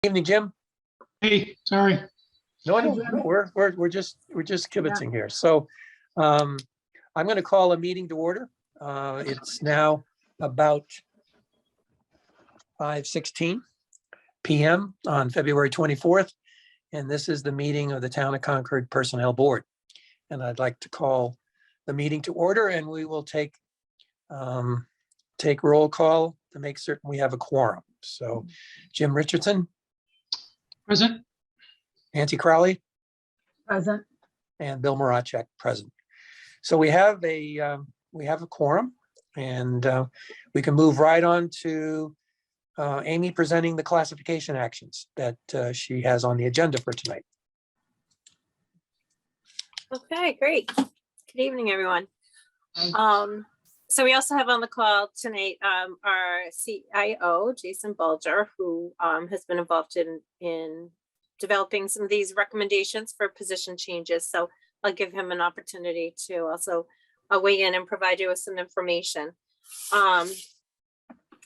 Evening, Jim. Hey, sorry. No, we're just kibitzing here. So I'm going to call a meeting to order. It's now about 5:16 p.m. on February 24th, and this is the meeting of the Town of Concord Personnel Board. And I'd like to call the meeting to order, and we will take roll call to make certain we have a quorum. So Jim Richardson. Present. Nancy Crowley. Present. And Bill Marachek, present. So we have a quorum, and we can move right on to Amy presenting the classification actions that she has on the agenda for tonight. Okay, great. Good evening, everyone. So we also have on the call tonight our CIO, Jason Bulger, who has been involved in developing some of these recommendations for position changes. So I'll give him an opportunity to also weigh in and provide you with some information.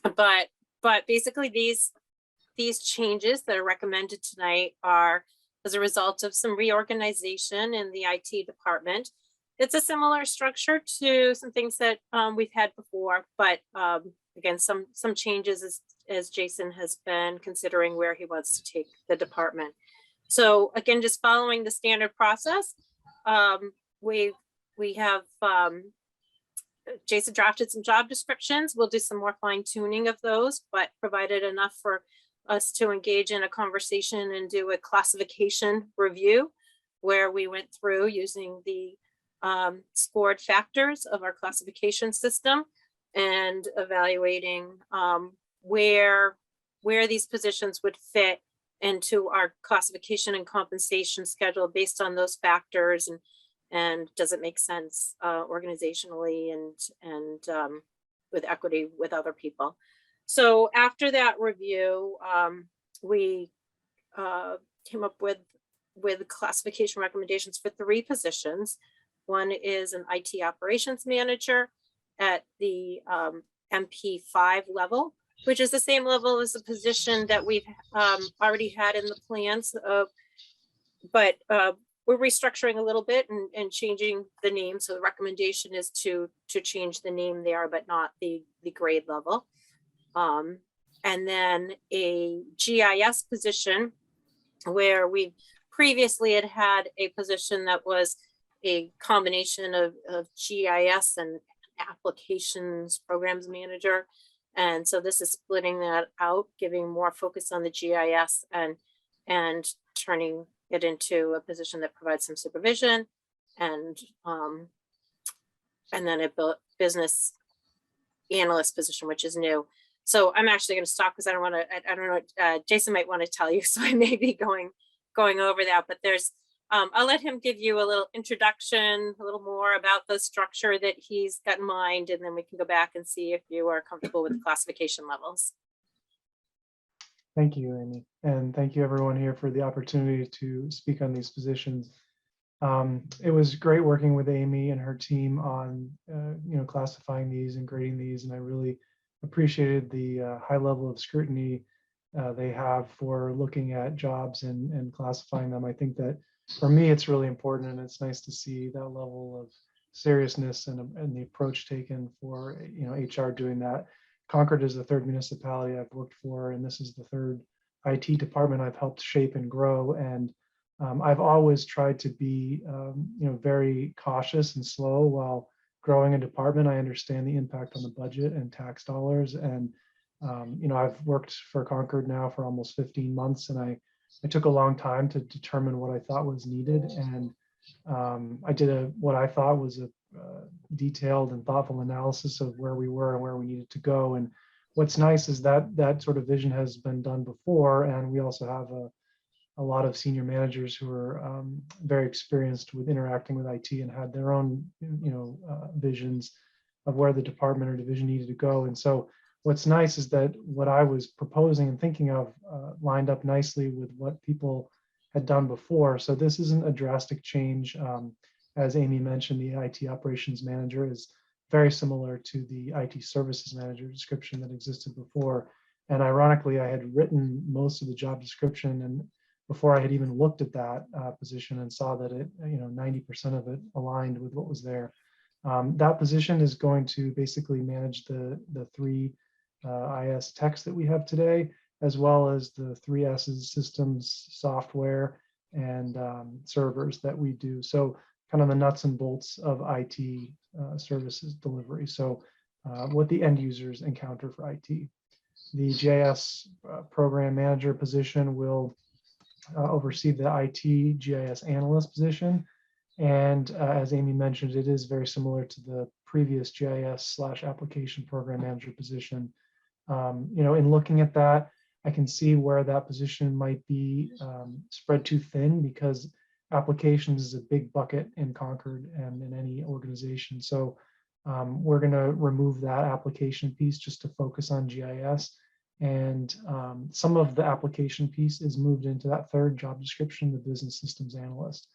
But basically these changes that are recommended tonight are as a result of some reorganization in the IT department. It's a similar structure to some things that we've had before, but again, some changes as Jason has been considering where he wants to take the department. So again, just following the standard process, we have Jason drafted some job descriptions. We'll do some more fine tuning of those, but provided enough for us to engage in a conversation and do a classification review where we went through using the scored factors of our classification system and evaluating where these positions would fit into our classification and compensation schedule based on those factors, and does it make sense organizationally and with equity with other people. So after that review, we came up with classification recommendations for 3 positions. One is an IT operations manager at the MP5 level, which is the same level as the position that we've already had in the plans, but we're restructuring a little bit and changing the name. So the recommendation is to change the name there, but not the grade level. And then a GIS position where we previously had a position that was a combination of GIS and applications programs manager. And so this is splitting that out, giving more focus on the GIS and turning it into a position that provides some supervision and then a business analyst position, which is new. So I'm actually going to stop because I don't know what Jason might want to tell you. So I may be going over that, but I'll let him give you a little introduction, a little more about the structure that he's got in mind, and then we can go back and see if you are comfortable with the classification levels. Thank you, Amy. And thank you everyone here for the opportunity to speak on these positions. It was great working with Amy and her team on classifying these and grading these, and I really appreciated the high level of scrutiny they have for looking at jobs and classifying them. I think that for me, it's really important, and it's nice to see that level of seriousness and the approach taken for HR doing that. Concord is the 3rd municipality I've worked for, and this is the 3rd IT department I've helped shape and grow. And I've always tried to be very cautious and slow while growing a department. I understand the impact on the budget and tax dollars, and I've worked for Concord now for almost 15 months, and I took a long time to determine what I thought was needed. And I did what I thought was a detailed and thoughtful analysis of where we were and where we needed to go. And what's nice is that sort of vision has been done before. And we also have a lot of senior managers who are very experienced with interacting with IT and had their own, visions of where the department or division needed to go. And so what's nice is that what I was proposing and thinking of lined up nicely with what people had done before. So this isn't a drastic change. As Amy mentioned, the IT operations manager is very similar to the IT services manager description that existed before. And ironically, I had written most of the job description, and before I had even looked at that position and saw that it, 90% of it aligned with what was there. That position is going to basically manage the three IS techs that we have today, as well as the three S's: systems, software, and servers that we do. So kind of the nuts and bolts of IT services delivery. So what the end users encounter for IT. The GIS program manager position will oversee the IT GIS analyst position. And as Amy mentioned, it is very similar to the previous GIS/application program manager position. In looking at that, I can see where that position might be spread too thin, because applications is a big bucket in Concord and in any organization. So we're going to remove that application piece just to focus on GIS. And some of the application piece is moved into that third job description, the business systems analyst.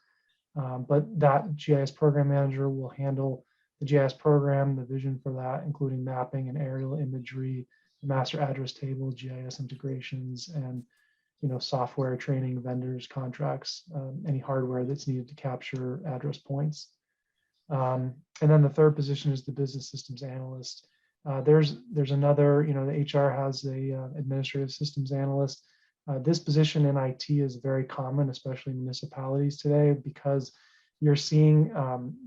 But that GIS program manager will handle the GIS program, the vision for that, including mapping and aerial imagery, the master address table, GIS integrations, and software training, vendors, contracts, any hardware that's needed to capture address points. And then the third position is the business systems analyst. There's another, the HR has a administrative systems analyst. This position in IT is very common, especially in municipalities today, because you're seeing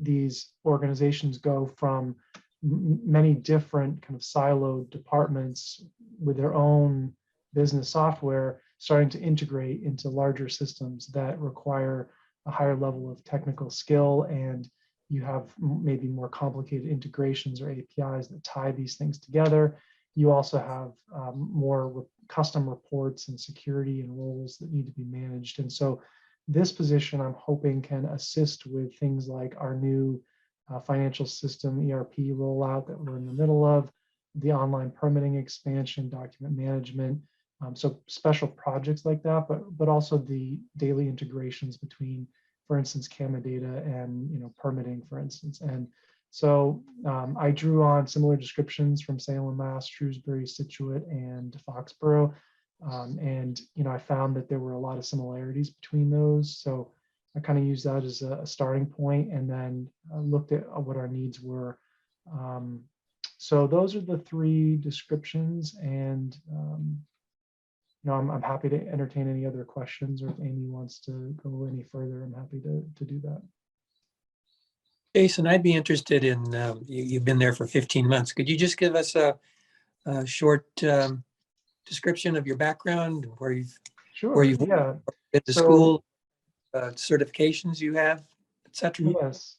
these organizations go from many different kind of siloed departments with their own business software starting to integrate into larger systems that require a higher level of technical skill, and you have maybe more complicated integrations or APIs that tie these things together. You also have more custom reports and security and roles that need to be managed. And so this position, I'm hoping, can assist with things like our new financial system ERP rollout that we're in the middle of, the online permitting expansion, document management, so special projects like that, but also the daily integrations between, for instance, CAMA data and permitting, for instance. And so I drew on similar descriptions from Salem, Mass, Shrewsbury, Situate, and Foxborough, and I found that there were a lot of similarities between those. So I kind of used that as a starting point, and then looked at what our needs were. So those are the three descriptions, and I'm happy to entertain any other questions, or if Amy wants to go any further, I'm happy to do that. Jason, I'd be interested in, you've been there for 15 months. Could you just give us a short description of your background, where you've Sure, been to So- school, certifications you have, etc.? Yes.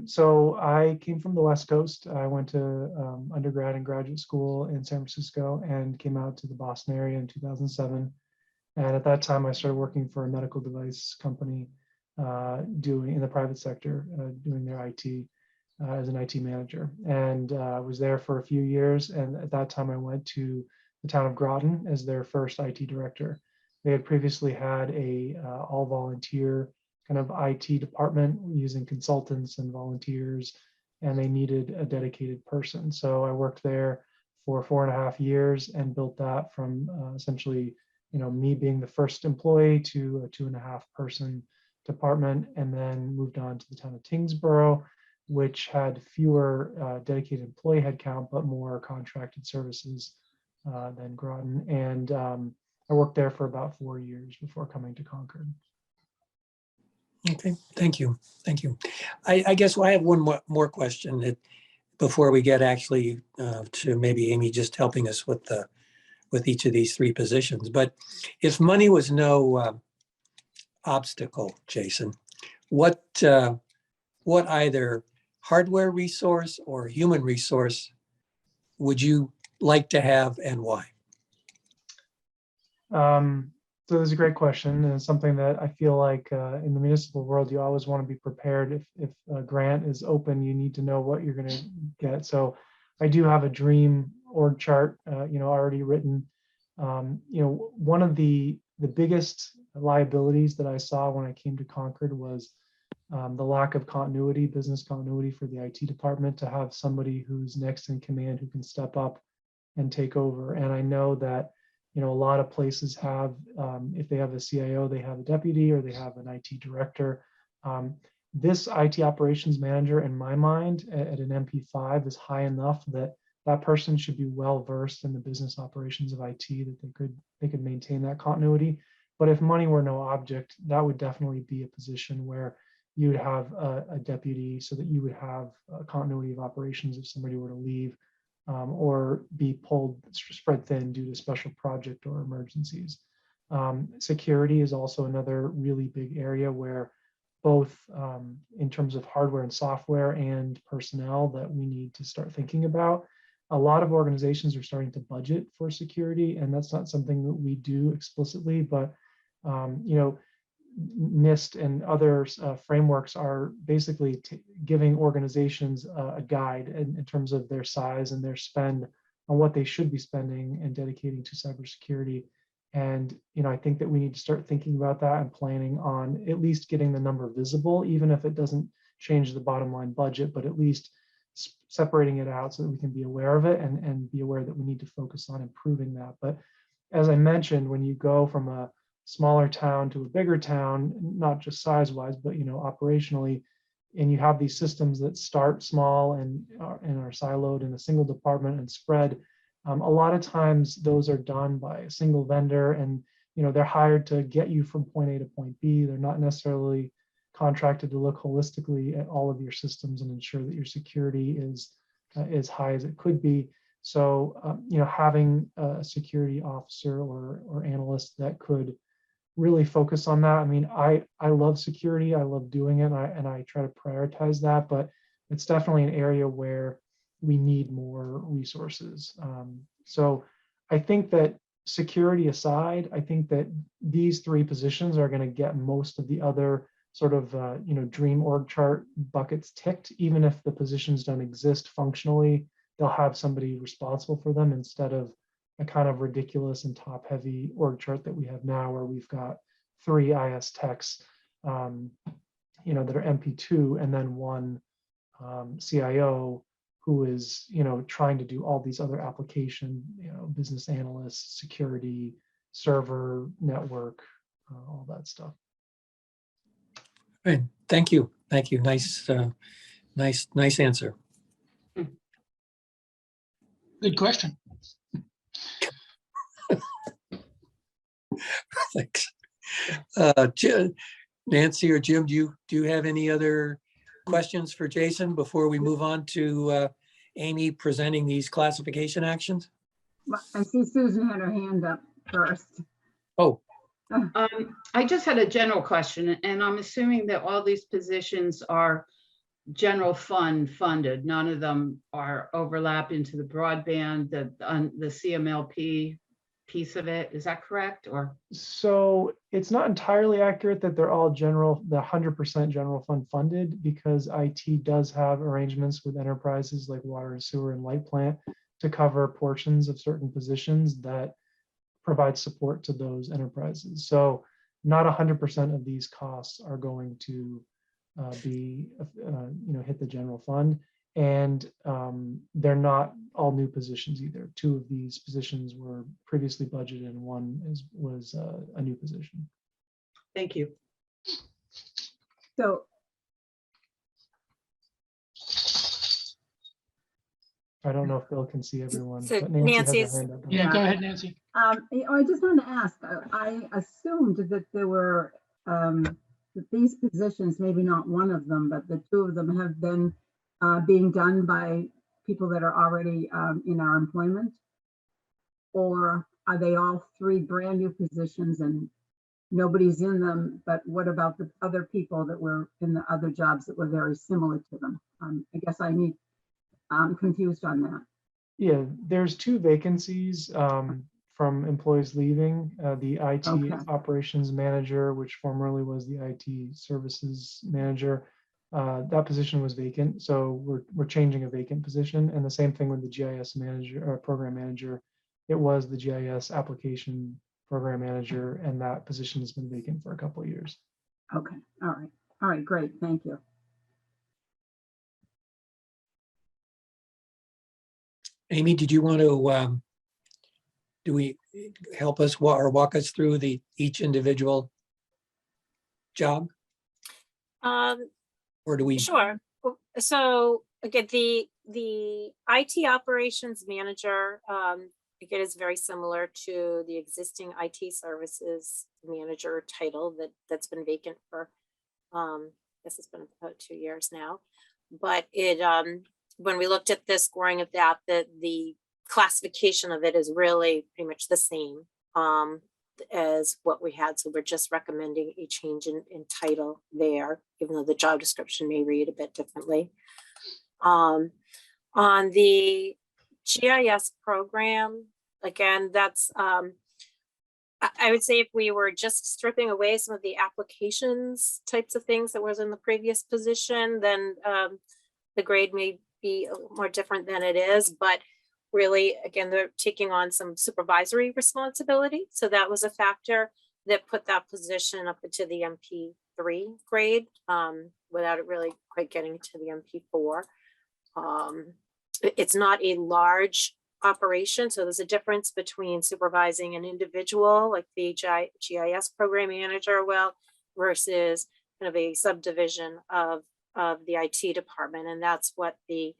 So I came from the West Coast. I went to undergrad and graduate school in San Francisco and came out to the Boston area in 2007. And at that time, I started working for a medical device company doing in the private sector, doing their IT as an IT manager. And I was there for a few years. And at that time, I went to the town of Groton as their first IT director. They had previously had a all volunteer kind of IT department using consultants and volunteers, and they needed a dedicated person. So I worked there for 4.5 years and built that from essentially, me being the first employee to a 2.5 person department, and then moved on to the town of Tingsboro, which had fewer dedicated employee headcount, but more contracted services than Groton. And I worked there for about 4 years before coming to Concord. Okay, thank you. Thank you. I guess I have one more question that before we get actually to maybe Amy just helping us with each of these three positions. But if money was no obstacle, Jason, what either hardware resource or human resource would you like to have, and why? So that's a great question, and it's something that I feel like in the municipal world, you always want to be prepared. If a grant is open, you need to know what you're going to get. So I do have a dream org chart, already written. One of the biggest liabilities that I saw when I came to Concord was the lack of continuity, business continuity for the IT department, to have somebody who's next in command who can step up and take over. And I know that, you know, a lot of places have, if they have a CIO, they have a deputy or they have an IT director. This IT operations manager, in my mind, at an MP5 is high enough that that person should be well versed in the business operations of IT, that they could maintain that continuity. But if money were no object, that would definitely be a position where you would have a deputy, so that you would have a continuity of operations if somebody were to leave, or be pulled, spread thin due to special project or emergencies. Security is also another really big area where both in terms of hardware and software and personnel that we need to start thinking about. A lot of organizations are starting to budget for security, and that's not something that we do explicitly, but you know, NIST and other frameworks are basically giving organizations a guide in terms of their size and their spend on what they should be spending and dedicating to cybersecurity. And you know, I think that we need to start thinking about that and planning on at least getting the number visible, even if it doesn't change the bottom line budget, but at least separating it out so that we can be aware of it and be aware that we need to focus on improving that. But as I mentioned, when you go from a smaller town to a bigger town, not just size wise, but you know, operationally, and you have these systems that start small and are siloed in a single department and spread, a lot of times those are done by a single vendor, and you know, they're hired to get you from point A to point B. They're not necessarily contracted to look holistically at all of your systems and ensure that your security is as high as it could be. So you know, having a security officer or analyst that could really focus on that. I mean, I love security. I love doing it, and I try to prioritize that, but it's definitely an area where we need more resources. So I think that security aside, I think that these three positions are going to get most of the other sort of you know, dream org chart buckets ticked. Even if the positions don't exist functionally, they'll have somebody responsible for them instead of a kind of ridiculous and top heavy org chart that we have now, where we've got 3 IS techs, you know, that are MP2, and then 1 CIO who is, you know, trying to do all these other application, you know, business analysts, security, server, network, all that stuff. Right. Thank you. Thank you. Nice, nice answer. Good question. Thanks. Nancy or Jim, do you have any other questions for Jason before we move on to Amy presenting these classification actions? I see Susan had her hand up first. Oh, I just had a general question, and I'm assuming that all these positions are general fund funded. None of them are overlap into the broadband, the CMLP piece of it. Is that correct? Or So it's not entirely accurate that they're all general, the 100% general fund funded, because IT does have arrangements with enterprises like water and sewer and light plant to cover portions of certain positions that provide support to those enterprises. So not 100% of these costs are going to be, you know, hit the general fund. And they're not all new positions either. 2 of these positions were previously budgeted, and 1 was a new position. thank you. So I don't know if Bill can see everyone, So but Nancy has Nancy's- her hand up. Yeah, go ahead, Nancy. you know, I just wanted to ask, I assumed that there were, that these positions, maybe not one of them, but the 2 of them have been being done by people that are already in our employment? Or are they all 3 brand new positions and nobody's in them? But what about the other people that were in the other jobs that were very similar to them? I guess I'm confused on that. Yeah, there's 2 vacancies from employees leaving. The IT Okay. operations manager, which formerly was the IT services manager, that position was vacant. So we're changing a vacant position. And the same thing with the GIS manager or program manager. It was the GIS application program manager, and that position has been vacant for a couple of years. Okay, all right, great, thank you. Amy, did you want to do we help us or walk us through each individual job? Or do we? Sure. So again, the IT operations manager, again, is very similar to the existing IT services manager title that's been vacant for, I guess it's been about 2 years now. But it, when we looked at the scoring of that, the classification of it is really pretty much the same as what we had. So we're just recommending a change in title there, even though the job description may read a bit differently. On the GIS program, again, that's, I would say if we were just stripping away some of the applications types of things that was in the previous position, then the grade may be a little more different than it is, but really, again, they're taking on some supervisory responsibility. So that was a factor that put that position up into the MP3 grade without it really quite getting to the MP4. It's not a large operation, so there's a difference between supervising an individual like the GIS program manager versus kind of a subdivision of the IT department, and that's what the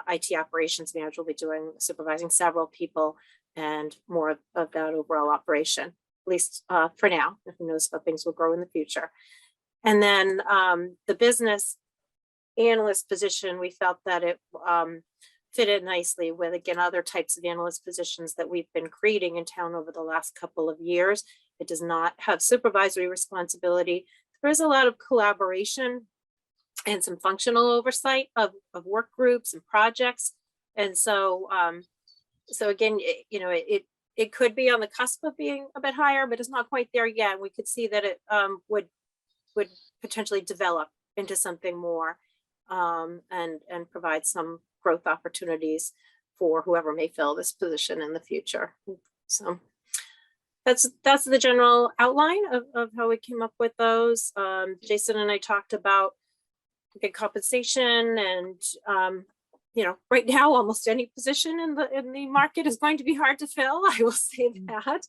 IT operations manager will be doing, supervising several people and more of that overall operation, at least for now. Who knows how things will grow in the future. And then the business analyst position, we felt that it fitted nicely with, again, other types of analyst positions that we've been creating in town over the last couple of years. It does not have supervisory responsibility. There is a lot of collaboration and some functional oversight of work groups and projects. And so, so again, it could be on the cusp of being a bit higher, but it's not quite there yet. We could see that it would potentially develop into something more and provide some growth opportunities for whoever may fill this position in the future. So that's the general outline of how we came up with those. Jason and I talked about good compensation, and right now almost any position in the market is going to be hard to fill. I will say that,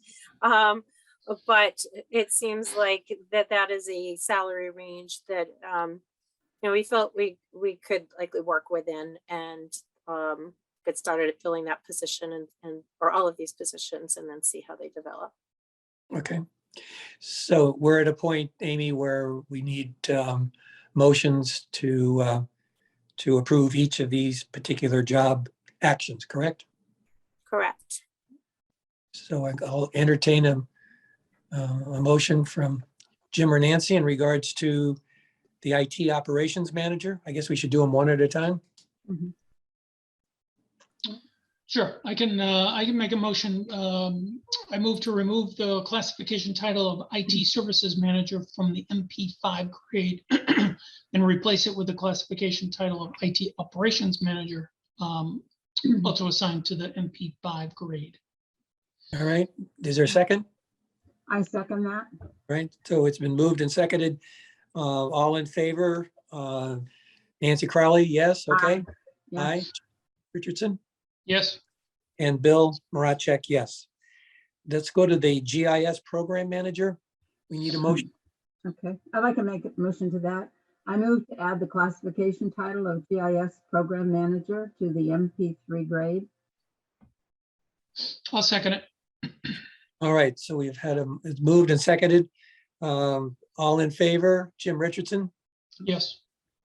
but it seems like that is a salary range that we felt we could likely work within and get started at filling that position and or all of these positions, and then see how they develop. Okay, so we're at a point, Amy, where we need motions to approve each of these particular job actions, correct? Correct. So I'll entertain a motion from Jim or Nancy in regards to the IT operations manager. I guess we should do them one at a time. Mhm. Sure, I can make a motion. I move to remove the classification title of IT services manager from the MP5 grade and replace it with the classification title of IT operations manager, also assigned to the MP5 grade. All right, is there a second? I second that. Right, so it's been moved and seconded. All in favor? Nancy Crowley, yes, okay. Yes. Aye. Richardson? Yes, And Bill Marachek, yes. Let's go to the GIS program manager. We need a motion. Okay, I'd like to make a motion to that. I move to add the classification title of GIS program manager to the MP3 grade. I'll second it. All right, so we've had it's moved and seconded. All in favor, Jim Richardson Yes,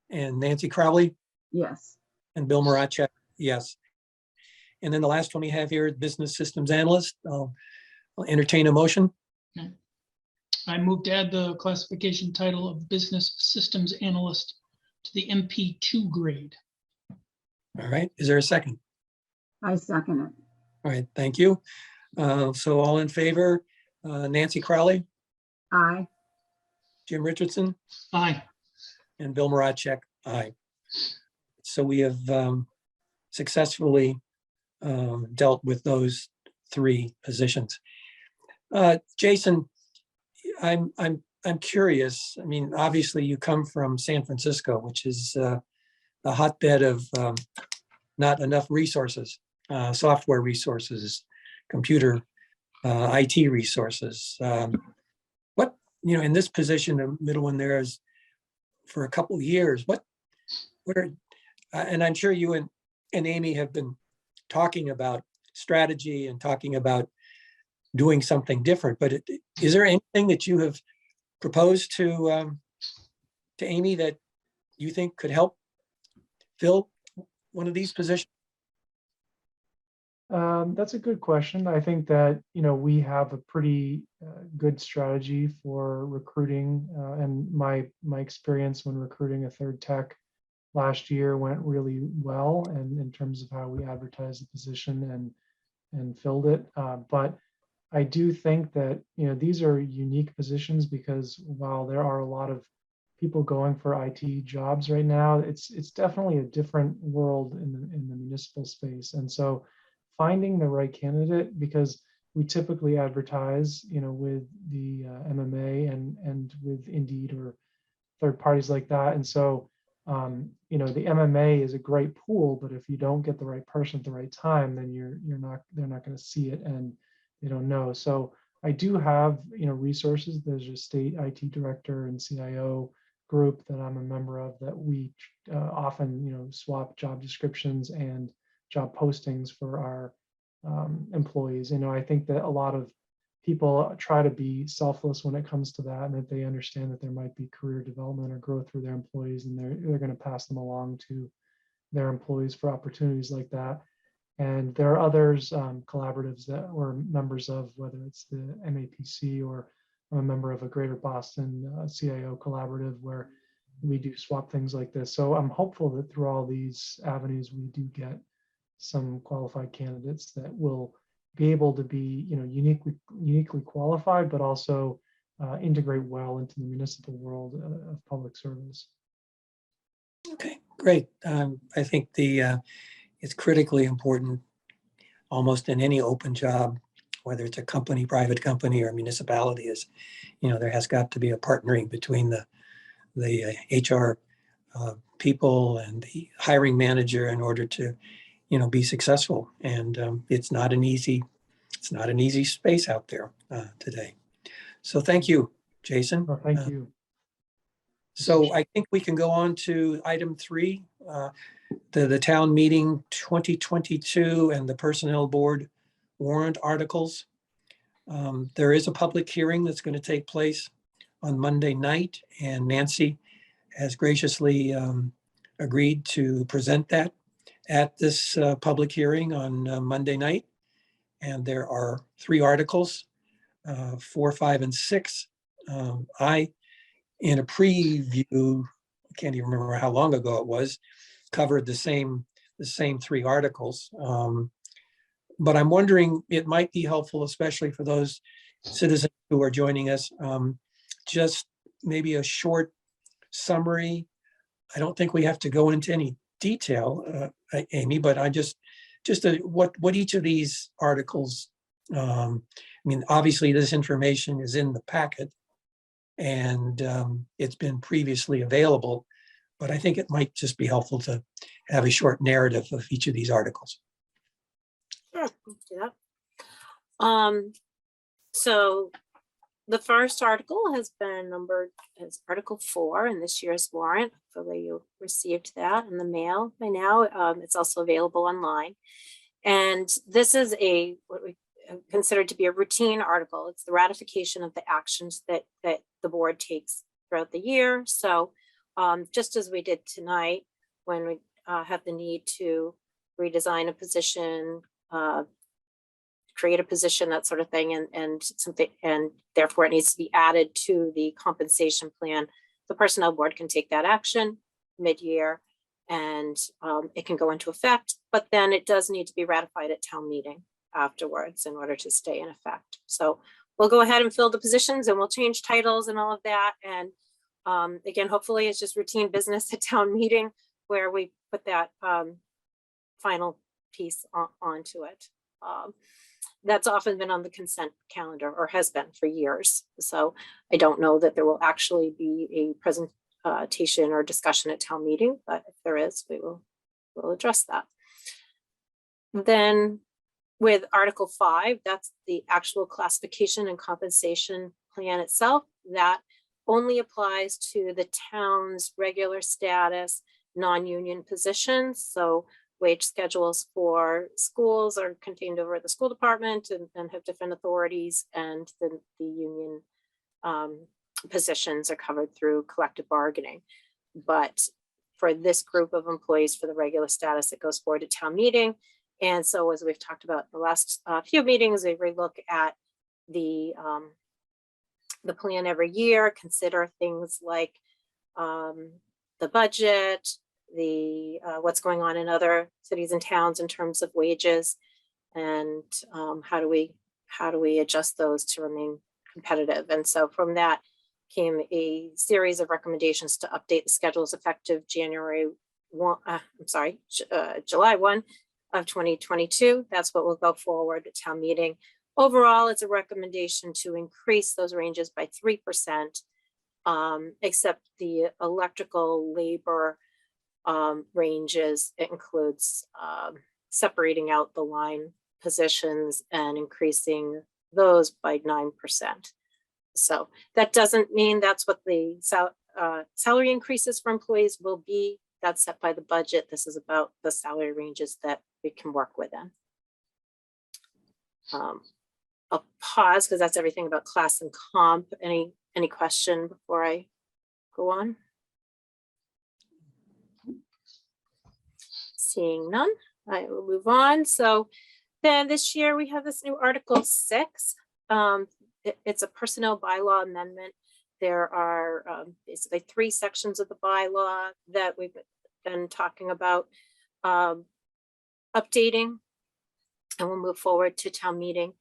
and Nancy Crowley Yes. and Bill Marachek, yes. And then the last one we have here, business systems analyst. I'll entertain a motion. I move to add the classification title of business systems analyst to the MP2 grade. All right, is there a second? I second it. All right, thank you. So all in favor, Nancy Crowley, Aye. Jim Richardson, Aye. and Bill Marachek, aye. So we have successfully dealt with those three positions. Jason, I'm curious. I mean, obviously you come from San Francisco, which is a hotbed of not enough resources, software resources, computer IT resources. What, in this position, the middle one there is for a couple of years, what are, and I'm sure you and Amy have been talking about strategy and talking about doing something different, but is there anything that you have proposed to Amy that you think could help fill one of these positions? That's a good question. I think that, we have a pretty good strategy for recruiting, and my experience when recruiting a third tech last year went really well, and in terms of how we advertised the position and filled it. But I do think that, these are unique positions because while there are a lot of people going for IT jobs right now, it's definitely a different world in the municipal space. And so finding the right candidate, because we typically advertise, with the MMA and with Indeed or third parties like that. And so, the MMA is a great pool, but if you don't get the right person at the right time, then they're not going to see it and they don't know. So I do have, resources. There's a state IT director and CIO group that I'm a member of that we often, swap job descriptions and job postings for our employees. I think that a lot of people try to be selfless when it comes to that, and that they understand that there might be career development or growth for their employees, and they're going to pass them along to their employees for opportunities like that. And there are others, collaboratives that we're members of, whether it's the MAPC or I'm a member of a Greater Boston CIO collaborative where we do swap things like this. So I'm hopeful that through all these avenues, we do get some qualified candidates that will be able to be, uniquely qualified, but also integrate well into the municipal world of public service. Okay, great. I think it's critically important almost in any open job, whether it's a company, private company, or municipality, is, there has got to be a partnering between the HR people and the hiring manager in order to, be successful. And it's not an easy space out there today. So thank you, Jason. Well, thank you. So I think we can go on to item 3, the town meeting 2022 and the personnel board warrant articles. There is a public hearing that's going to take place on Monday night, and Nancy has graciously agreed to present that at this public hearing on Monday night. And there are 3 articles, 4, 5, and 6. I, in a preview, I can't even remember how long ago it was, covered the same 3 articles. But I'm wondering, it might be helpful, especially for those citizens who are joining us, just maybe a short summary. I don't think we have to go into any detail, Amy, but I just what each of these articles, obviously this information is in the packet and it's been previously available, but I think it might just be helpful to have a short narrative of each of these articles. Sure, let's do that. So the first article has been numbered as Article 4 in this year's warrant. Hopefully you received that in the mail by now. It's also available online. And this is what we consider to be a routine article. It's the ratification of the actions that the board takes throughout the year. So just as we did tonight, when we have the need to redesign a position, create a position, that sort of thing, and therefore it needs to be added to the compensation plan, the personnel board can take that action mid-year and it can go into effect, but then it does need to be ratified at town meeting afterwards in order to stay in effect. So we'll go ahead and fill the positions and we'll change titles and all of that. And again, hopefully it's just routine business at town meeting where we put that final piece onto it. That's often been on the consent calendar, or has been for years. So I don't know that there will actually be a presentation or discussion at town meeting, but if there is, we'll address that. Then with Article 5, that's the actual classification and compensation plan itself. That only applies to the town's regular status, non-union positions. So wage schedules for schools are contained over at the school department and have different authorities, and the union positions are covered through collective bargaining. But for this group of employees, for the regular status, it goes forward to town meeting. And so, as we've talked about the last few meetings, we relook at the plan every year, consider things like the budget, the what's going on in other cities and towns in terms of wages, and how do we adjust those to remain competitive. And so from that came a series of recommendations to update the schedules effective July 1 of 2022. That's what will go forward at town meeting. Overall, it's a recommendation to increase those ranges by 3%, except the electrical labor ranges. It includes separating out the line positions and increasing those by 9%. So that doesn't mean that's what the salary increases for employees will be. That's set by the budget. This is about the salary ranges that we can work within. I'll pause because that's everything about class and comp. Any question before I go on? Seeing none, I will move on. So then this year we have this new Article 6. It's a personnel bylaw amendment. There are basically 3 sections of the bylaw that we've been talking about updating, and we'll move forward to town meeting.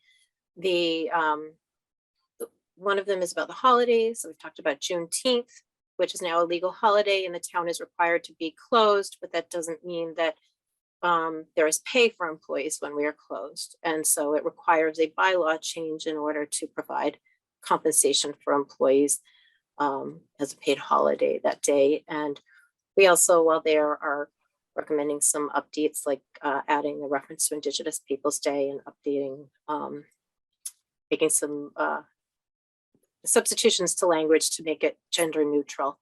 One of them is about the holidays. So we've talked about Juneteenth, which is now a legal holiday, and the town is required to be closed, but that doesn't mean that there is pay for employees when we are closed. And so it requires a bylaw change in order to provide compensation for employees as a paid holiday that day. And we also, while there, are recommending some updates, like adding a reference to Indigenous Peoples Day and updating, making some substitutions to language to make it gender neutral,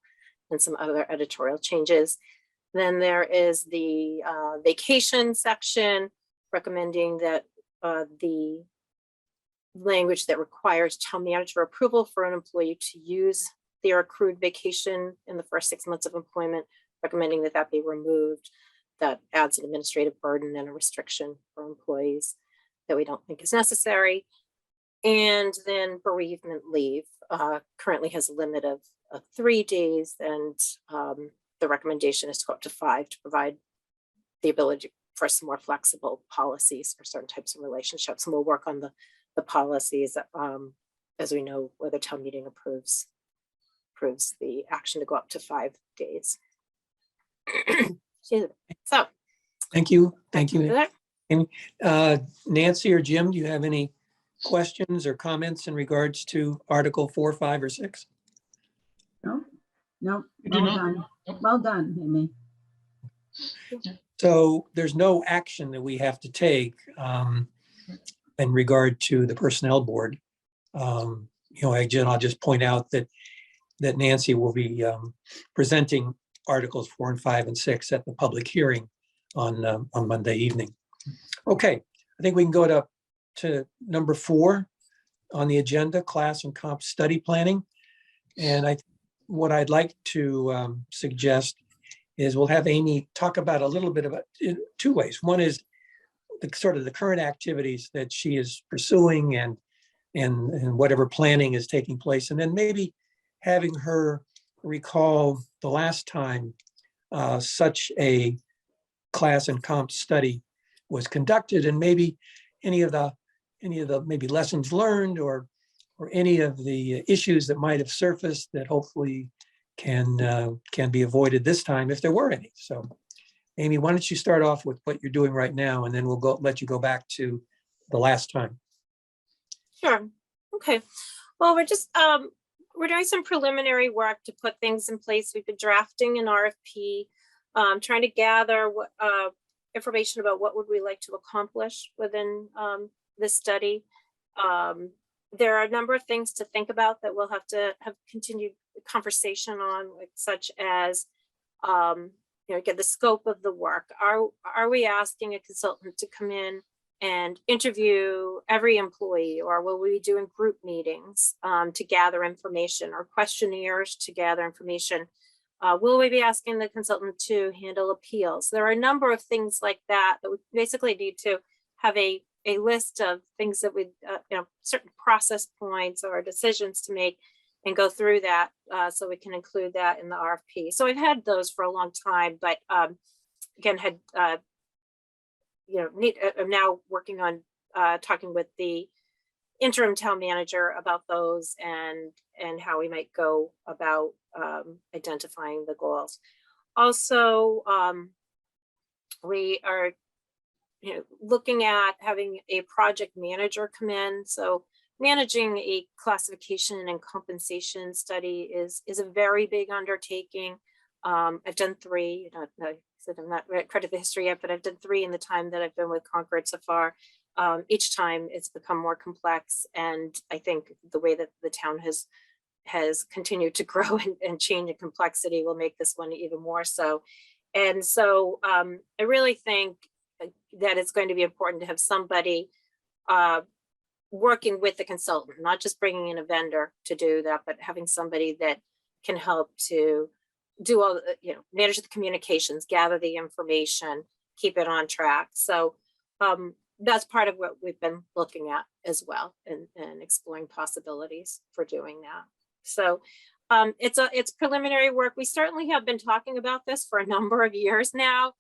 and some other editorial changes. Then there is the vacation section, recommending that the language that requires town manager approval for an employee to use their accrued vacation in the first 6 months of employment, recommending that that be removed. That adds an administrative burden and a restriction for employees that we don't think is necessary. And then bereavement leave currently has a limit of 3 days, and the recommendation is to go up to 5 to provide the ability for some more flexible policies for certain types of relationships. And we'll work on the policies as we know whether town meeting approves the action to go up to 5 days. So Thank you. Thank after you. that, Amy. Nancy or Jim, do you have any questions or comments in regards to Article 4, 5, or 6? No, I do well not. done. Nope. Well done, Amy. So there's no action that we have to take in regard to the personnel board. Again, I'll just point out that Nancy will be presenting Articles 4 and 5 and 6 at the public hearing on Monday evening. Okay, I think we can go to number 4 on the agenda, class and comp study planning. And what I'd like to suggest is we'll have Amy talk about a little bit about 2 ways. One is the sort of the current activities that she is pursuing and whatever planning is taking place. And then maybe having her recall the last time such a class and comp study was conducted, and maybe any of the maybe lessons learned or any of the issues that might have surfaced that hopefully can be avoided this time if there were any. So Amy, why don't you start off with what you're doing right now, and then we'll let you go back to the last time. sure. Okay. Well, we're doing some preliminary work to put things in place. We've been drafting an RFP, trying to gather information about what would we like to accomplish within this study. There are a number of things to think about that we'll have to have continued conversation on, like such as, again, the scope of the work. Are we asking a consultant to come in and interview every employee, or will we be doing group meetings to gather information, or questionnaires to gather information? Will we be asking the consultant to handle appeals? There are a number of things like that that we basically need to have a list of things that we, certain process points or decisions to make, and go through that so we can include that in the RFP. So I've had those for a long time, but again, I'm now working on talking with the interim town manager about those and how we might go about identifying the goals. Also, we are looking at having a project manager come in. So managing a classification and compensation study is a very big undertaking. I've done 3. I said I'm not credit the history yet, but I've done 3 in the time that I've been with Concord so far. Each time it's become more complex, and I think the way that the town has continued to grow and change in complexity will make this one even more so. And so I really think that it's going to be important to have somebody working with the consultant, not just bringing in a vendor to do that, but having somebody that can help to do all, manage the communications, gather the information, keep it on track. So that's part of what we've been looking at as well, and exploring possibilities for doing that. So it's preliminary work. We certainly have been talking about this for a number of years now.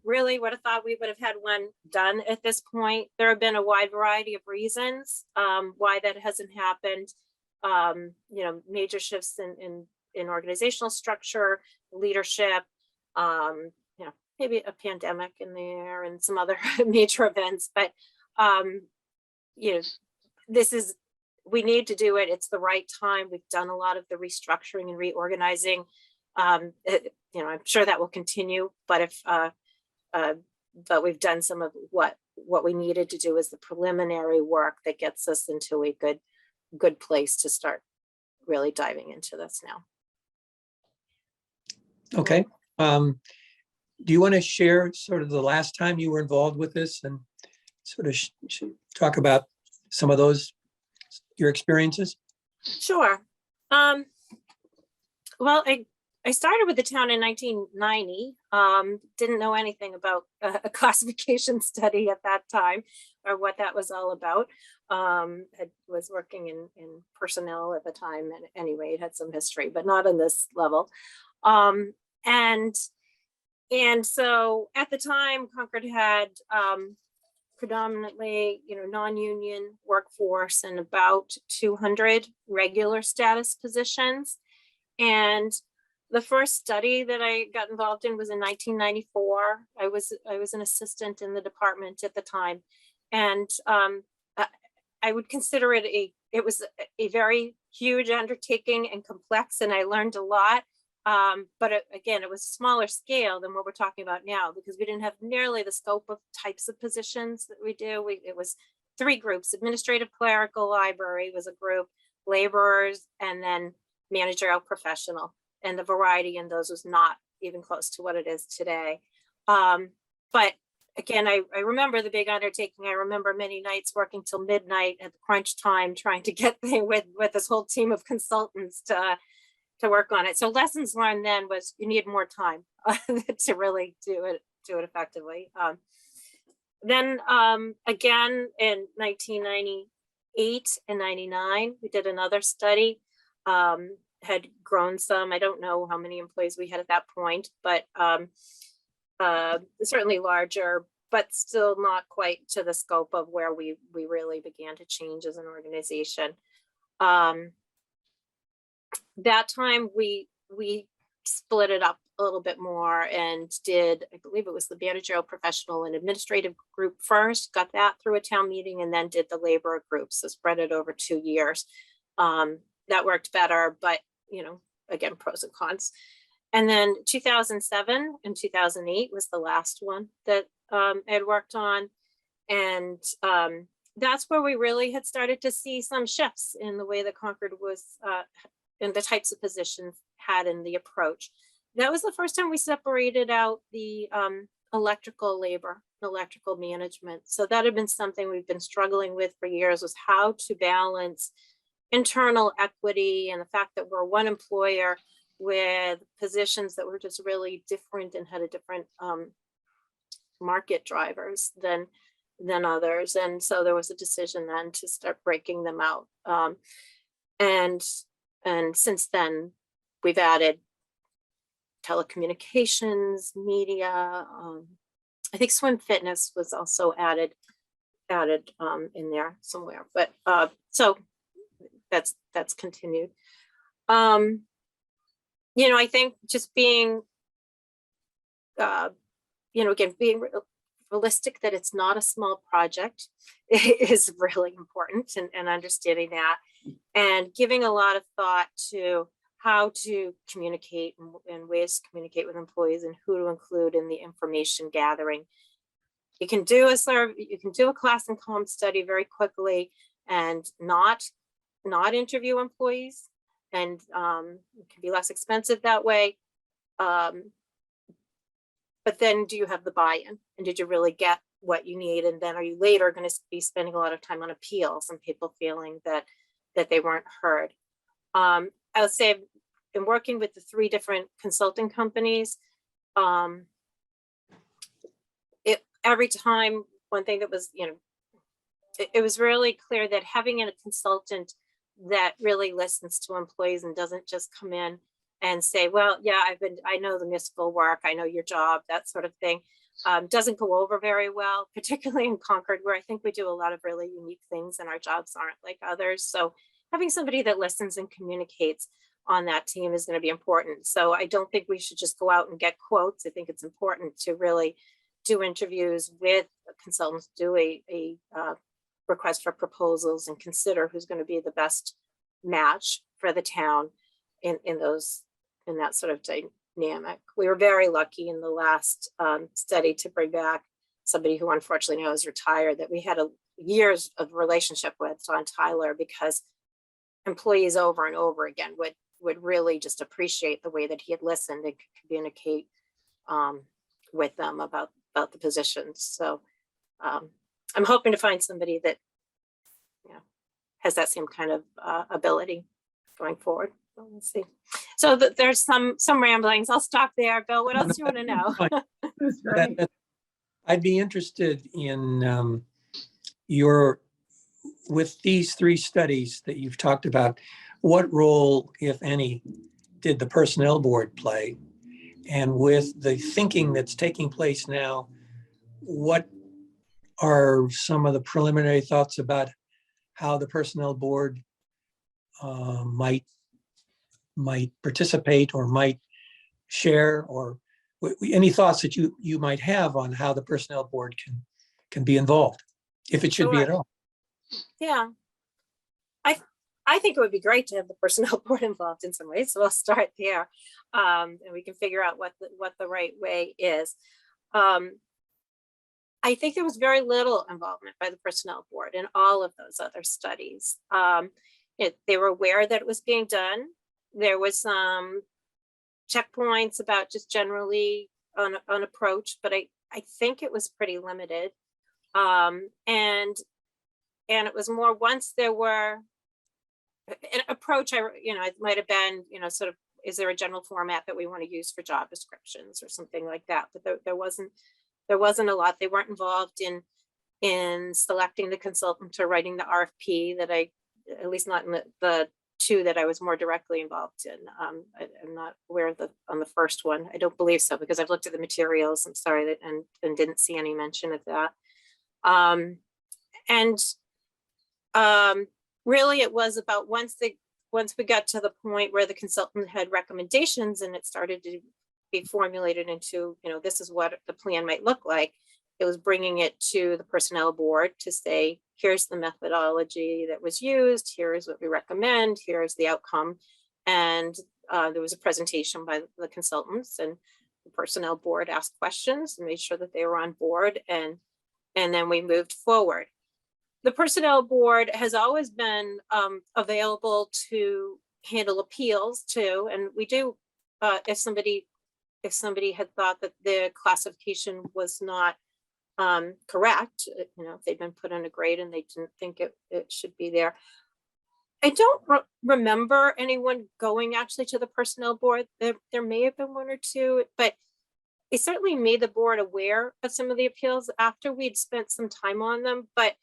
Really would have thought we would have had one done at this point. There have been a wide variety of reasons why that hasn't happened. Major shifts in organizational structure, leadership, maybe a pandemic in there and some other major events, but we need to do it. It's the right time. We've done a lot of the restructuring and reorganizing. I'm sure that will continue, but but we've done some of what we needed to do is the preliminary work that gets us into a good place to start really diving into this now. Okay. Do you want to share sort of the last time you were involved with this and sort of talk about some of your experiences? Sure. Well, I started with the town in 1990. Didn't know anything about a classification study at that time or what that was all about. Was working in personnel at the time, and anyway, it had some history, but not on this level. And so at the time, Concord had predominantly, non-union workforce and about 200 regular status positions. And the first study that I got involved in was in 1994. I was an assistant in the department at the time, and I would consider it was a very huge undertaking and complex, and I learned a lot. But again, it was a smaller scale than what we're talking about now, because we didn't have nearly the scope of types of positions that we do. It was 3 groups: administrative, clerical, library was a group, laborers, and then managerial professional. And the variety in those was not even close to what it is today. But again, I remember the big undertaking. I remember many nights working till midnight at the crunch time, trying to get with this whole team of consultants to work on it. So lessons learned then was you need more time to really do it effectively. Then again in 1998 and 99, we did another study. Had grown some. I don't know how many employees we had at that point, but certainly larger, but still not quite to the scope of where we really began to change as an organization. That time we split it up a little bit more and did, I believe it was the managerial, professional, and administrative group first, got that through a town meeting, and then did the labor group. So spread it over 2 years. That worked better, but again, pros and cons. And then 2007 and 2008 was the last one that had worked on. And that's where we really had started to see some shifts in the way that Concord was, in the types of positions had in the approach. That was the first time we separated out the electrical labor, electrical management. So that had been something we've been struggling with for years, was how to balance internal equity and the fact that we're one employer with positions that were just really different and had a different market drivers than others. And so there was a decision then to start breaking them out. And since then, we've added telecommunications, media. I think swim fitness was also added in there somewhere. But so that's continued. You know, I think just being, you know, again, being realistic that it's not a small project is really important, and understanding that, and giving a lot of thought to how to communicate and ways to communicate with employees and who to include in the information gathering. You can do a class and comm study very quickly and not interview employees, and it can be less expensive that way. But then do you have the buy-in, and did you really get what you need? And then are you later going to be spending a lot of time on appeals and people feeling that they weren't heard? I would say in working with the 3 different consulting companies, every time, one thing that was, you know, it was really clear that having a consultant that really listens to employees and doesn't just come in and say, well, yeah, I know the municipal work, I know your job, that sort of thing, doesn't go over very well, particularly in Concord, where I think we do a lot of really unique things and our jobs aren't like others. So having somebody that listens and communicates on that team is going to be important. So I don't think we should just go out and get quotes. I think it's important to really do interviews with consultants, do a request for proposals, and consider who's going to be the best match for the town in that sort of dynamic. We were very lucky in the last study to bring back somebody who unfortunately now is retired, that we had years of relationship with, Don Tyler, because employees over and over again would really just appreciate the way that he had listened and could communicate with them about the positions. So I'm hoping to find somebody that, you know, has that same kind of ability going forward. So we'll see. So there's some ramblings. I'll stop there. Bill, what else do you want to know? That's great. I'd be interested in with these 3 studies that you've talked about, what role, if any, did the personnel board play? And with the thinking that's taking place now, what are some of the preliminary thoughts about how the personnel board might participate or might share, or any thoughts that you might have on how the personnel board can be involved, if it should be at all? Yeah, I think it would be great to have the personnel board involved in some ways. So I'll start there, and we can figure out what the right way is. I think there was very little involvement by the personnel board in all of those other studies. They were aware that it was being done. There was some checkpoints about just generally an approach, but I think it was pretty limited. And it was more once there were an approach, it might have been, sort of, is there a general format that we want to use for job descriptions or something like that? But there wasn't a lot. They weren't involved in selecting the consultant or writing the RFP that at least not in the 2 that I was more directly involved in. I'm not aware of on the first one. I don't believe so, because I've looked at the materials. I'm sorry, and didn't see any mention of that. Really, it was about once we got to the point where the consultant had recommendations and it started to be formulated into, this is what the plan might look like. It was bringing it to the personnel board to say, here's the methodology that was used, here's what we recommend, here's the outcome. And there was a presentation by the consultants, and The personnel board asked questions and made sure that they were on board, and then we moved forward. The personnel board has always been available to handle appeals too, and we do, if somebody had thought that the classification was not correct, if they'd been put on a grade and they didn't think it should be there. I don't remember anyone going actually to the personnel board. There may have been one or two, but it certainly made the board aware of some of the appeals after we'd spent some time on them. But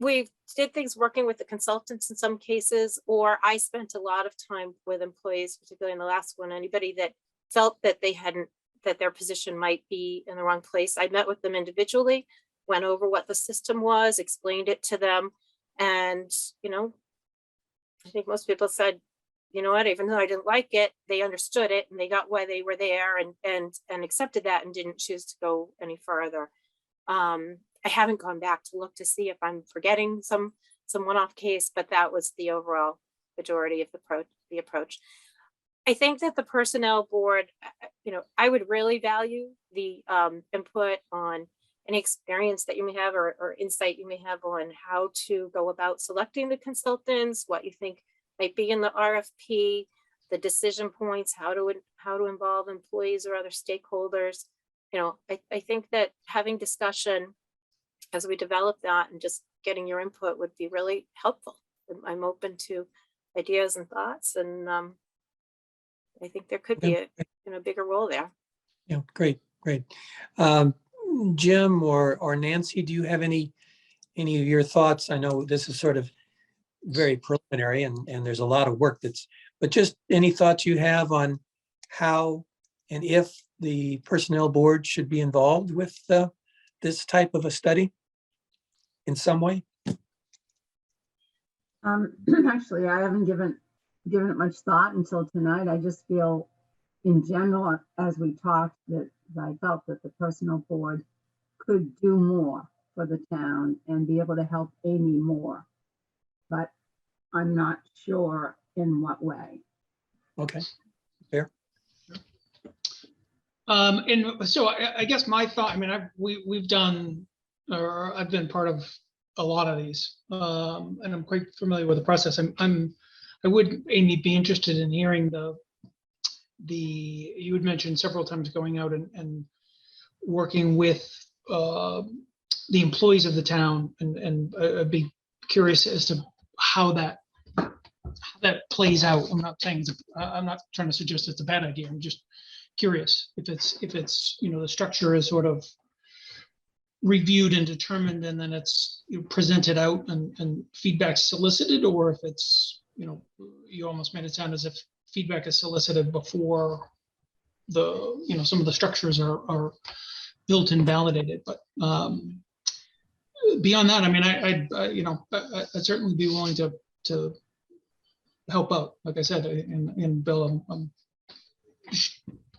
we did things working with the consultants in some cases, or I spent a lot of time with employees, particularly in the last one, anybody that felt that that their position might be in the wrong place. I met with them individually, went over what the system was, explained it to them. And, I think most people said, you know what, even though I didn't like it, they understood it and they got why they were there and accepted that and didn't choose to go any further. I haven't gone back to look to see if I'm forgetting some one-off case, but that was the overall majority of the approach. I think that the personnel board, I would really value the input on any experience that you may have or insight you may have on how to go about selecting the consultants, what you think might be in the RFP, the decision points, how to involve employees or other stakeholders. I think that having discussion as we develop that and just getting your input would be really helpful. I'm open to ideas and thoughts, and I think there could be a bigger role there. Yeah, great. Jim or Nancy, do you have any of your thoughts? I know this is sort of very preliminary and there's a lot of work but just any thoughts you have on how and if the personnel board should be involved with this type of a study in some way? Actually, I haven't given it much thought until tonight. I just feel in general, as we talked, that I felt that the personnel board could do more for the town and be able to help Amy more. But I'm not sure in what way. Okay, fair. And so I guess my thought, we've done, or I've been part of a lot of these, and I'm quite familiar with the process. I would, Amy, be interested in hearing you had mentioned several times going out and working with the employees of the town, and I'd be curious as to how that plays out. I'm not trying to suggest it's a bad idea. I'm just curious if it's the structure is sort of reviewed and determined and then it's presented out and feedback solicited, or if it's you almost made it sound as if feedback is solicited before some of the structures are built and validated. But beyond that, I'd certainly be willing to help out, like I said. And Bill, I'm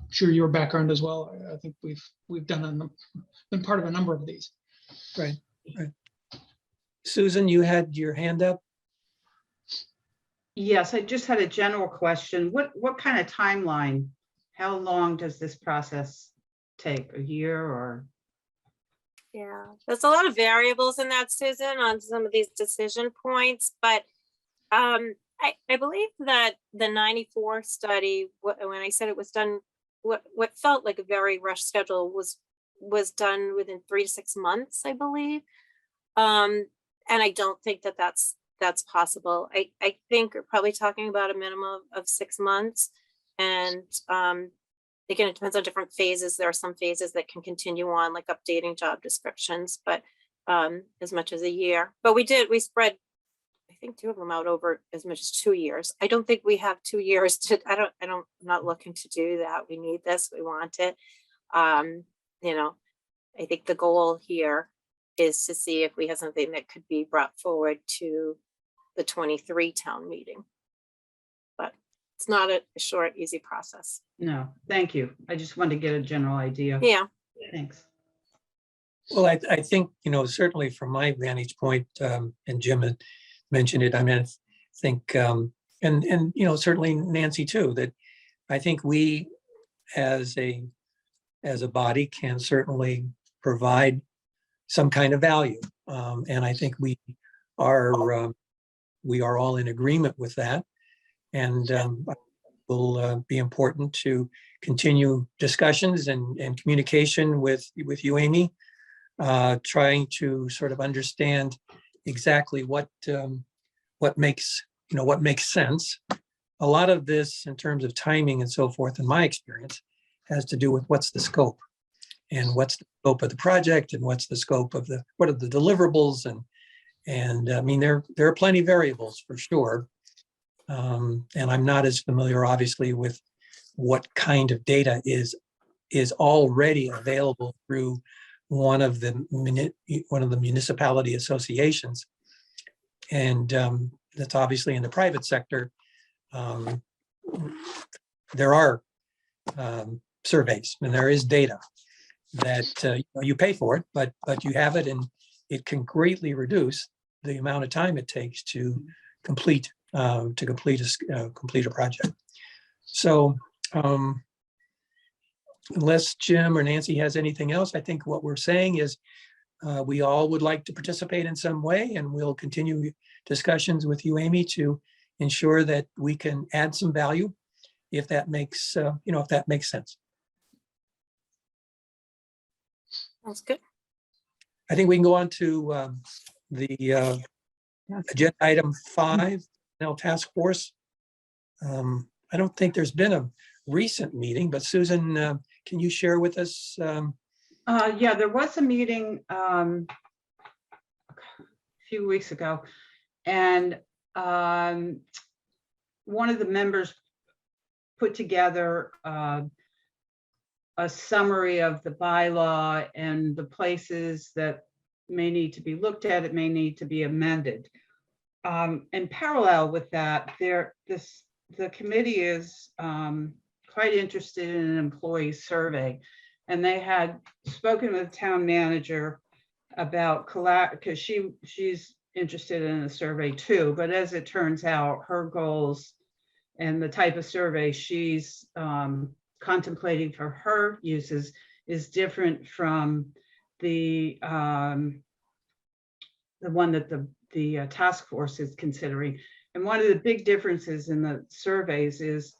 sure your background as well. I think we've been part of a number of these. Right. Susan, you had your hand up. Yes, I just had a general question. What kind of timeline? How long does this process take? A year or? Yeah, there's a lot of variables in that, Susan, on some of these decision points, but I believe that the 94 study, when I said it was done, what felt like a very rushed schedule was done within 3 to 6 months, I believe. And I don't think that that's possible. I think we're probably talking about a minimum of 6 months. And again, it depends on different phases. There are some phases that can continue on, like updating job descriptions, but as much as a year. But we spread, I think, 2 of them out over as much as 2 years. I don't think we have 2 years I'm not looking to do that. We need this, we want it. I think the goal here is to see if we have something that could be brought forward to the 23 town meeting. But it's not a short, easy process. No, thank you. I just wanted to get a general idea. Yeah. Thanks. Well, I think, certainly from my vantage point, and Jim had mentioned it, I think, and certainly Nancy too, that I think we as a body can certainly provide some kind of value. And I think we are all in agreement with that. And will be important to continue discussions and communication with you, Amy, trying to sort of understand exactly what makes sense. A lot of this in terms of timing and so forth, in my experience, has to do with what's the scope and what's the scope of the project and what's the scope of what are the deliverables, and I mean, there are plenty of variables for sure. And I'm not as familiar, obviously, with what kind of data is already available through one of the municipality associations, and that's obviously in the private sector. There are surveys and there is data that you pay for it, but you have it, and it can greatly reduce the amount of time it takes to complete a project. So unless Jim or Nancy has anything else, I think what we're saying is we all would like to participate in some way, and we'll continue discussions with you, Amy, to ensure that we can add some value if that makes sense. That's good. I think we can go on to the agenda item 5, now task force. I don't think there's been a recent meeting, but Susan, can you share with us? Yeah, there was a meeting a few weeks ago, and one of the members put together a summary of the bylaw and the places that may need to be looked at, it may need to be amended. In parallel with that, the committee is quite interested in an employee survey, and they had spoken with the town manager about because she's interested in a survey too, but as it turns out, her goals and the type of survey she's contemplating for her uses is different from the one that the task force is considering. And one of the big differences in the surveys is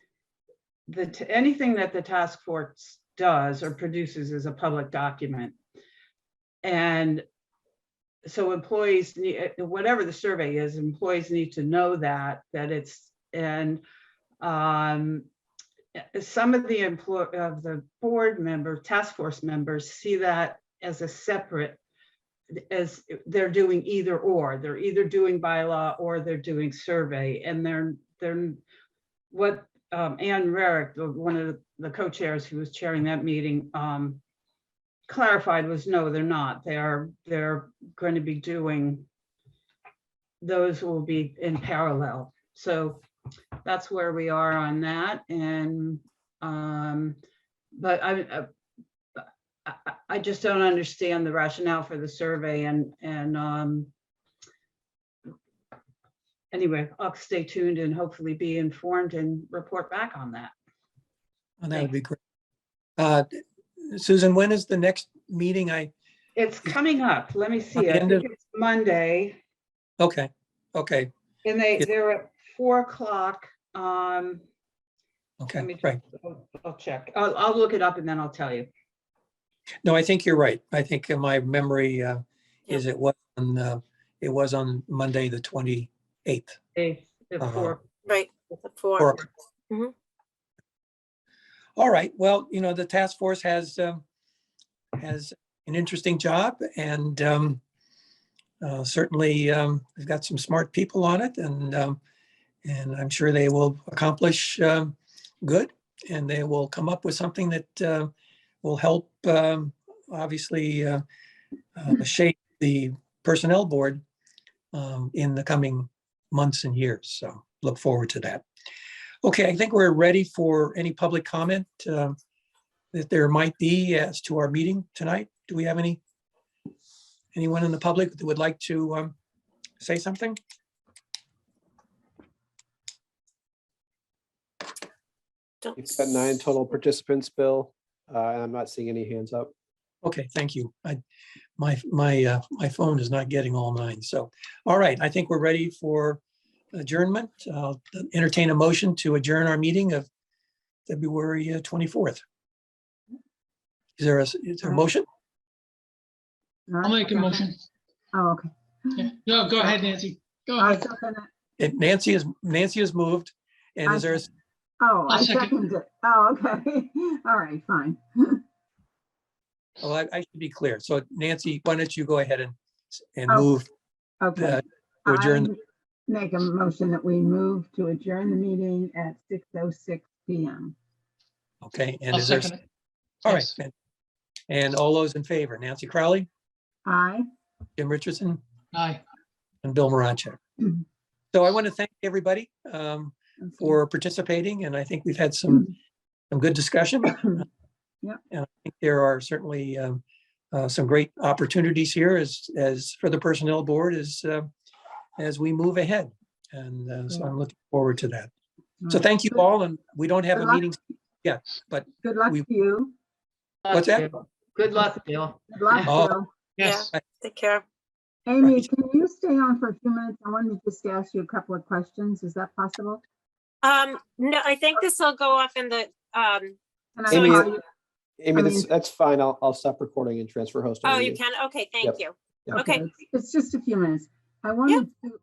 that anything that the task force does or produces is a public document. And so employees, whatever the survey is, employees need to know that it's, and some of the board members, task force members, see that as a separate, as they're doing either or. They're either doing bylaw or they're doing survey. And they're what Ann Rarick, one of the co-chairs who was chairing that meeting, clarified was no, they're not. They're going to be doing, those will be in parallel. So that's where we are on that. And but I just don't understand the rationale for the survey, and anyway, I'll stay tuned and hopefully be informed and report back on that. And that would be great. Susan, when is the next meeting? It's coming up. Let me see. the I end think it's Monday. Okay. And they're at 4 o'clock. Okay, Let me right. I'll check. I'll look it up and then I'll tell you. No, I think you're right. I think my memory is it was on Monday, the 28th. At 4. Right. The 4. 4. Mhm. All right. Well, the task force has an interesting job, and certainly they've got some smart people on it, and I'm sure they will accomplish good, and they will come up with something that will help, obviously, shape the personnel board in the coming months and years. So look forward to that. Okay, I think we're ready for any public comment that there might be as to our meeting tonight. Do we have anyone in the public that would like to say something? Don't You've got 9 total participants, Bill, and I'm not seeing any hands up. Okay, thank you. My phone is not getting all 9. So, all right, I think we're ready for adjournment. I'll entertain a motion to adjourn our meeting of February 24th. Is there a motion? I'll make a motion. Oh, okay. Yeah. No, go ahead, Nancy. Go I ahead. second it. Nancy has moved. And is there, Oh, I'll I second. seconded it. Oh, okay. All right, fine. I should be clear. So Nancy, why don't you go ahead and Oh, move Okay. to adjourn? I make a motion that we move to adjourn the meeting at 6:06 PM. Okay, and I'll is there, second it. all right. Yes. And all those in favor, Nancy Crowley, Aye. Jim Richardson, Aye. and Bill Maranchek. So I want to thank everybody for participating, and I think we've had some good discussion. Yep. And I think there are certainly some great opportunities here as for the Personnel Board as we move ahead. And so I'm looking forward to that. So thank you all, and we don't have Good a luck. meeting yet, but Good luck we- to you. What's that? Good luck, Bill. Good luck, Oh. Bill. Yes. take care. Amy, Right. can you stay on for a few minutes? I wanted to just ask you a couple of questions. Is that possible? No, I think this will go off in the, Can I Amy, call you? Amy, I mean- that's fine. I'll stop recording and transfer host. oh, over to you can? Okay, thank Yep. you. Yep. Okay. It's just a few minutes. I wanted to